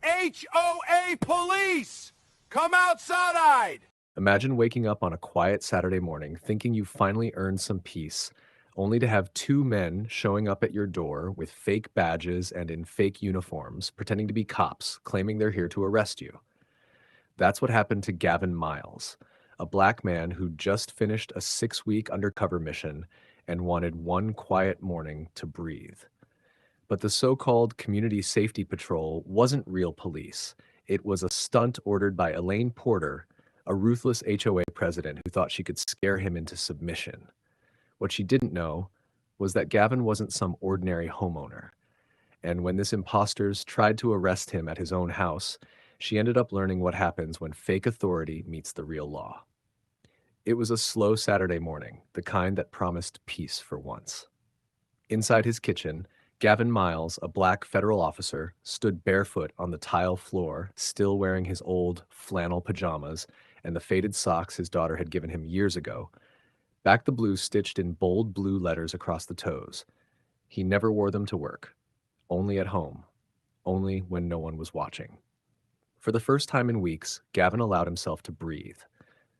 HOA police! Come outside! Imagine waking up on a quiet Saturday morning thinking you finally earned some peace, only to have two men showing up at your door with fake badges and in fake uniforms, pretending to be cops, claiming they're here to arrest you. That's what happened to Gavin Miles, a black man who just finished a 6-week undercover mission and wanted one quiet morning to breathe. But the so-called Community Safety Patrol wasn't real police. It was a stunt ordered by Elaine Porter, a ruthless HOA president who thought she could scare him into submission. What she didn't know was that Gavin wasn't some ordinary homeowner. And when this imposters tried to arrest him at his own house, she ended up learning what happens when fake authority meets the real law. It was a slow Saturday morning, the kind that promised peace for once. Inside his kitchen, Gavin Miles, a black federal officer, stood barefoot on the tile floor, still wearing his old flannel pajamas and the faded socks his daughter had given him years ago, back the blue stitched in bold blue letters across the toes. He never wore them to work, only at home, only when no one was watching. For the first time in weeks, Gavin allowed himself to breathe.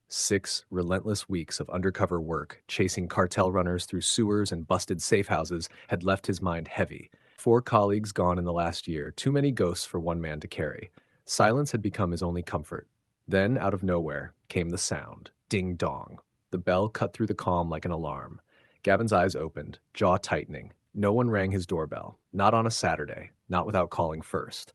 6 relentless weeks of undercover work, chasing cartel runners through sewers and busted safe houses, had left his mind heavy. 4 colleagues gone in the last year, too many ghosts for one man to carry. Silence had become his only comfort. Then, out of nowhere, came the sound. Ding dong. The bell cut through the calm like an alarm. Gavin's eyes opened, jaw tightening. No one rang his doorbell. Not on a Saturday. Not without calling first.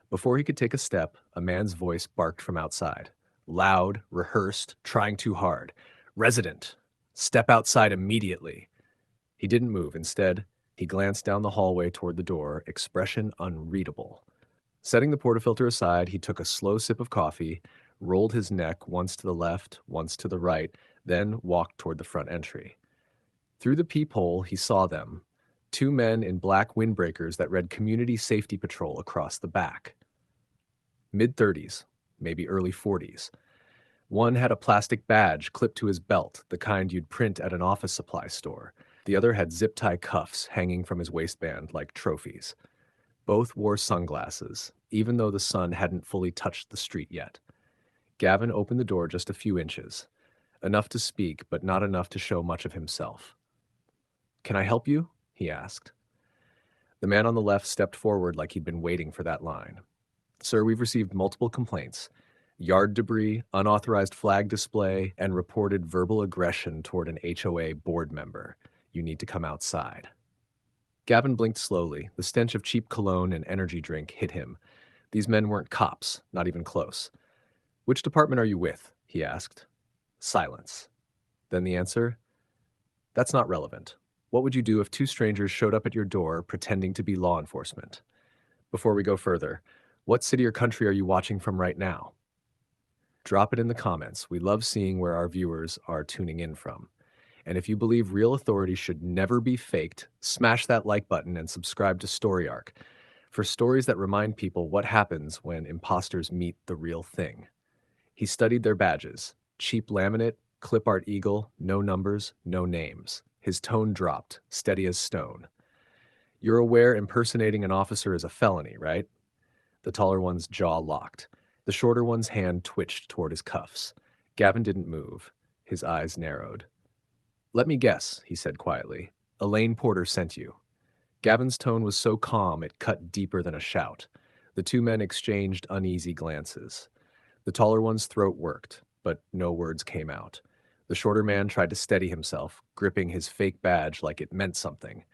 Before he could take a step, a man's voice barked from outside. Loud, rehearsed, trying too hard. "Resident, step outside immediately." He didn't move. Instead, he glanced down the hallway toward the door, expression unreadable. Setting the portafilter aside, he took a slow sip of coffee, rolled his neck once to the left, once to the right, then walked toward the front entry. Through the peephole, he saw them, 2 men in black windbreakers that read Community Safety Patrol across the back. Mid-30s, maybe early 40s. One had a plastic badge clipped to his belt, the kind you'd print at an office supply store. The other had zip-tie cuffs hanging from his waistband like trophies. Both wore sunglasses, even though the sun hadn't fully touched the street yet. Gavin opened the door just a few inches. Enough to speak, but not enough to show much of himself. "Can I help you?" he asked. The man on the left stepped forward like he'd been waiting for that line. "Sir, we've received multiple complaints. Yard debris, unauthorized flag display, and reported verbal aggression toward an HOA board member. You need to come outside." Gavin blinked slowly. The stench of cheap cologne and energy drink hit him. These men weren't cops, not even close. "Which department are you with?" he asked. Silence. Then the answer, "That's not relevant. What would you do if 2 strangers showed up at your door pretending to be law enforcement? Before we go further, what city or country are you watching from right now?" Drop it in the comments. We love seeing where our viewers are tuning in from. And if you believe real authority should never be faked, smash that like button and subscribe to Story Arc for stories that remind people what happens when imposters meet the real thing. He studied their badges. Cheap laminate, clip art eagle, no numbers, no names. His tone dropped, steady as stone. "You're aware impersonating an officer is a felony, right?" The taller one's jaw locked. The shorter one's hand twitched toward his cuffs. Gavin didn't move. His eyes narrowed. "Let me guess," he said quietly. "Elaine Porter sent you." Gavin's tone was so calm it cut deeper than a shout. The 2 men exchanged uneasy glances. The taller one's throat worked, but no words came out. The shorter man tried to steady himself, gripping his fake badge like it meant something.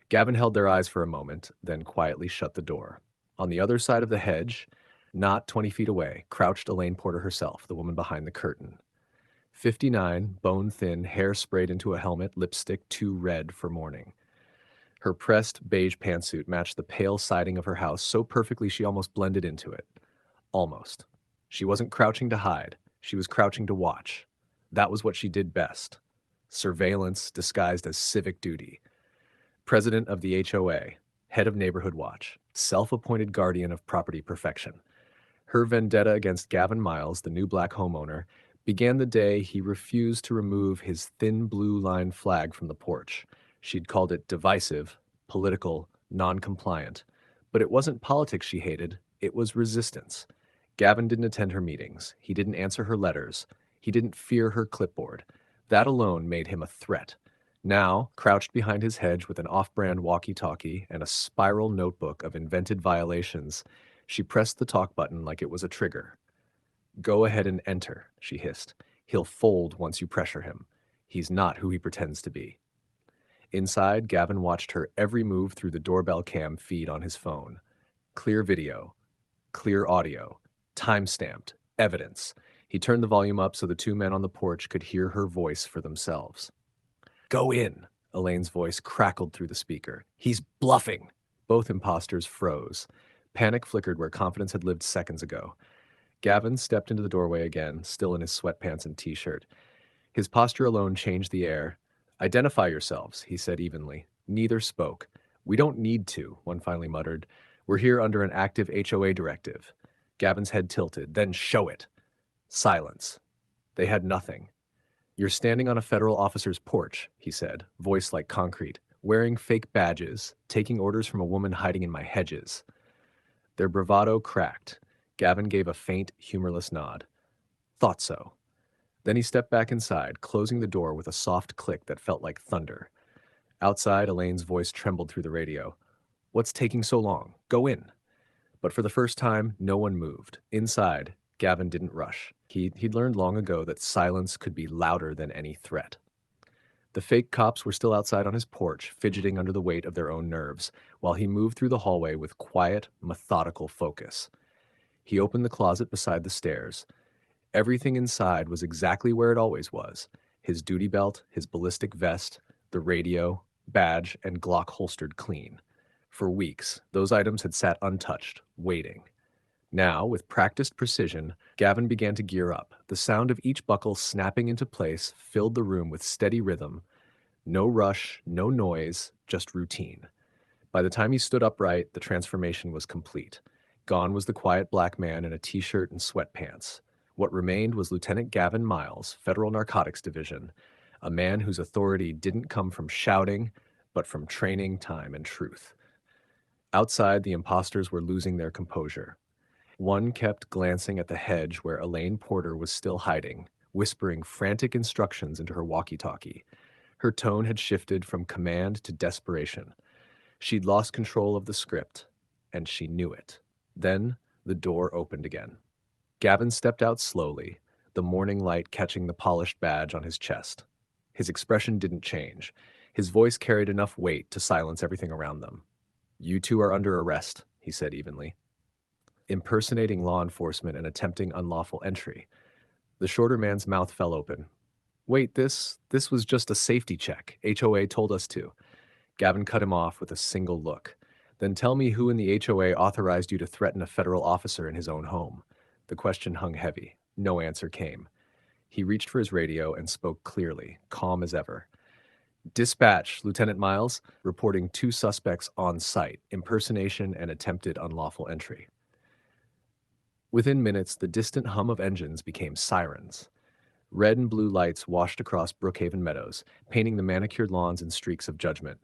Gavin held their eyes for a moment, then quietly shut the door. On the other side of the hedge, not 20 feet away, crouched Elaine Porter herself, the woman behind the curtain. 59, bone-thin, hair sprayed into a helmet, lipstick too red for mourning. Her pressed beige pantsuit matched the pale siding of her house so perfectly she almost blended into it. Almost. She wasn't crouching to hide. She was crouching to watch. That was what she did best. Surveillance disguised as civic duty. President of the HOA, head of Neighborhood Watch, self-appointed guardian of property perfection. Her vendetta against Gavin Miles, the new black homeowner, began the day he refused to remove his thin blue line flag from the porch. She'd called it divisive, political, non-compliant. But it wasn't politics she hated, It was resistance. Gavin didn't attend her meetings. He didn't answer her letters. He didn't fear her clipboard. That alone made him a threat. Now, crouched behind his hedge with an off-brand walkie-talkie and a spiral notebook of invented violations, she pressed the talk button like it was a trigger. "Go ahead and enter," she hissed. "He'll fold once you pressure him. He's not who he pretends to be." Inside, Gavin watched her every move through the doorbell cam feed on his phone. Clear video, clear audio, time-stamped, evidence. He turned the volume up so the two men on the porch could hear her voice for themselves. "Go in," Elaine's voice crackled through the speaker. "He's bluffing." Both imposters froze. Panic flickered where confidence had lived seconds ago. Gavin stepped into the doorway again, still in his sweatpants and t-shirt. His posture alone changed the air. "Identify yourselves," he said evenly. Neither spoke. "We don't need to," one finally muttered. "We're here under an active HOA directive." Gavin's head tilted. "Then show it." Silence. They had nothing. "You're standing on a federal officer's porch," he said, voice like concrete, "wearing fake badges, taking orders from a woman hiding in my hedges." Their bravado cracked. Gavin gave a faint, humorless nod. "Thought so." Then he stepped back inside, closing the door with a soft click that felt like thunder. Outside, Elaine's voice trembled through the radio. "What's taking so long? Go in." But for the first time, no one moved. Inside, Gavin didn't rush. He'd learned long ago that silence could be louder than any threat. The fake cops were still outside on his porch, fidgeting under the weight of their own nerves, while he moved through the hallway with quiet, methodical focus. He opened the closet beside the stairs. Everything inside was exactly where it always was: his duty belt, his ballistic vest, the radio, badge, and Glock holstered clean. For weeks, those items had sat untouched, waiting. Now, with practiced precision, Gavin began to gear up. The sound of each buckle snapping into place filled the room with steady rhythm. No rush, no noise, just routine. By the time he stood upright, the transformation was complete. Gone was the quiet black man in a t-shirt and sweatpants. What remained was Lieutenant Gavin Miles, Federal Narcotics Division, a man whose authority didn't come from shouting, but from training, time, and truth. Outside, the imposters were losing their composure. One kept glancing at the hedge where Elaine Porter was still hiding, whispering frantic instructions into her walkie-talkie. Her tone had shifted from command to desperation. She'd lost control of the script, and she knew it. Then the door opened again. Gavin stepped out slowly, the morning light catching the polished badge on his chest. His expression didn't change. His voice carried enough weight to silence everything around them. "You two are under arrest," he said evenly. "Impersonating law enforcement and attempting unlawful entry." The shorter man's mouth fell open. "Wait, this was just a safety check. HOA told us to." Gavin cut him off with a single look. "Then tell me who in the HOA authorized you to threaten a federal officer in his own home?" The question hung heavy. No answer came. He reached for his radio and spoke clearly, calm as ever. "Dispatch, Lieutenant Miles, reporting 2 suspects on site, impersonation and attempted unlawful entry." Within minutes, the distant hum of engines became sirens. Red and blue lights washed across Brookhaven Meadows, painting the manicured lawns in streaks of judgment.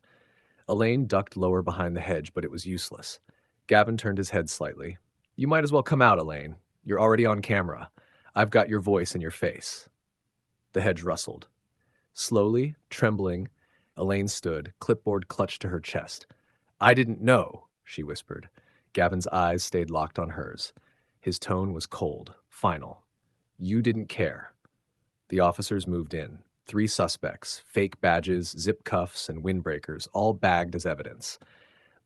Elaine ducked lower behind the hedge, but it was useless. Gavin turned his head slightly. "You might as well come out, Elaine. You're already on camera. I've got your voice in your face." The hedge rustled. Slowly, trembling, Elaine stood, clipboard clutched to her chest. "I didn't know," she whispered. Gavin's eyes stayed locked on hers. His tone was cold, final. "You didn't care." The officers moved in. 3 suspects, fake badges, zip cuffs, and windbreakers, all bagged as evidence.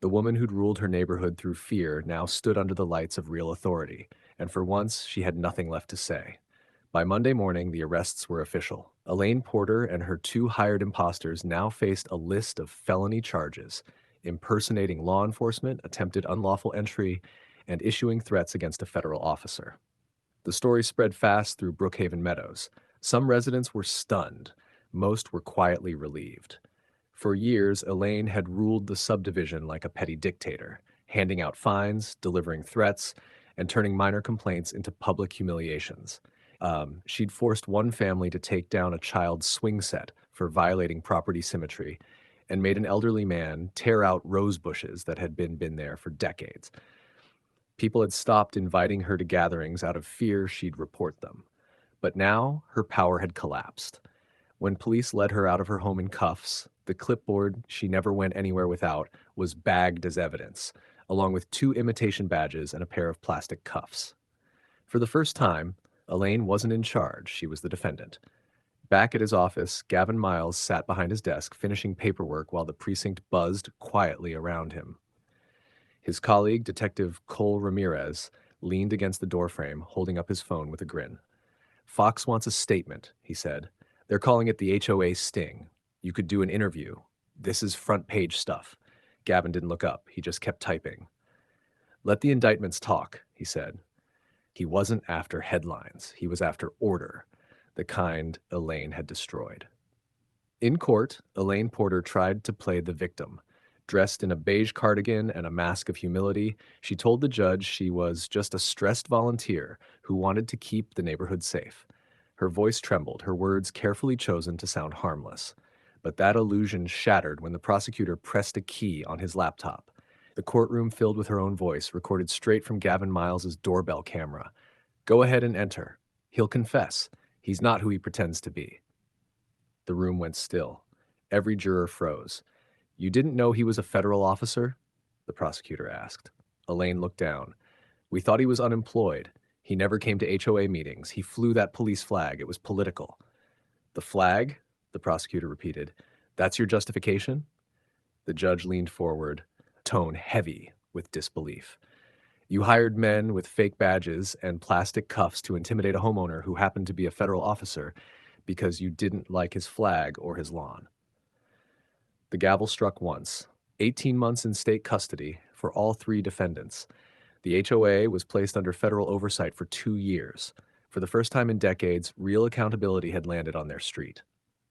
The woman who'd ruled her neighborhood through fear now stood under the lights of real authority, and for once she had nothing left to say. By Monday morning, the arrests were official. Elaine Porter and her 2 hired imposters now faced a list of felony charges: impersonating law enforcement, attempted unlawful entry, and issuing threats against a federal officer. The story spread fast through Brookhaven Meadows. Some residents were stunned. Most were quietly relieved. For years, Elaine had ruled the subdivision like a petty dictator, handing out fines, delivering threats, and turning minor complaints into public humiliations. She'd forced one family to take down a child's swing set for violating property symmetry and made an elderly man tear out rose bushes that had been there for decades. People had stopped inviting her to gatherings out of fear she'd report them. But now her power had collapsed. When police led her out of her home in cuffs, the clipboard she never went anywhere without was bagged as evidence, along with 2 imitation badges and a pair of plastic cuffs. For the first time, Elaine wasn't in charge, she was the defendant. Back at his office, Gavin Miles sat behind his desk finishing paperwork while the precinct buzzed quietly around him. His colleague, Detective Cole Ramirez, leaned against the doorframe, holding up his phone with a grin. "Fox wants a statement," he said. "They're calling it the HOA sting. You could do an interview. This is front page stuff." Gavin didn't look up. He just kept typing. "Let the indictments talk," he said. He wasn't after headlines. He was after order, the kind Elaine had destroyed. In court, Elaine Porter tried to play the victim. Dressed in a beige cardigan and a mask of humility, she told the judge she was just a stressed volunteer who wanted to keep the neighborhood safe. Her voice trembled, her words carefully chosen to sound harmless. But that illusion shattered when the prosecutor pressed a key on his laptop. The courtroom filled with her own voice, recorded straight from Gavin Miles's doorbell camera. "Go ahead and enter. He'll confess. He's not who he pretends to be." The room went still. Every juror froze. "You didn't know he was a federal officer?" the prosecutor asked. Elaine looked down. "We thought he was unemployed. He never came to HOA meetings. He flew that police flag. It was political." "The flag?" the prosecutor repeated. "That's your justification?" The judge leaned forward, tone heavy with disbelief. "You hired men with fake badges and plastic cuffs to intimidate a homeowner who happened to be a federal officer because you didn't like his flag or his lawn." The gavel struck once. 18 months in state custody for all 3 defendants. The HOA was placed under federal oversight for 2 years. For the first time in decades, real accountability had landed on their street.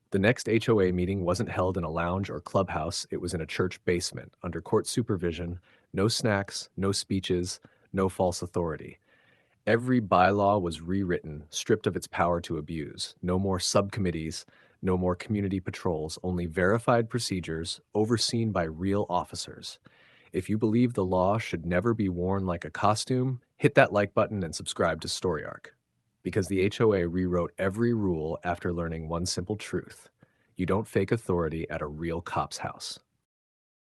The next HOA meeting wasn't held in a lounge or clubhouse, it was in a church basement, under court supervision, no snacks, no speeches, no false authority. Every bylaw was rewritten, stripped of its power to abuse. No more subcommittees, no more community patrols, only verified procedures overseen by real officers. If you believe the law should never be worn like a costume, hit that like button and subscribe to Story Arc. Because the HOA rewrote every rule after learning one simple truth: you don't fake authority at a real cop's house.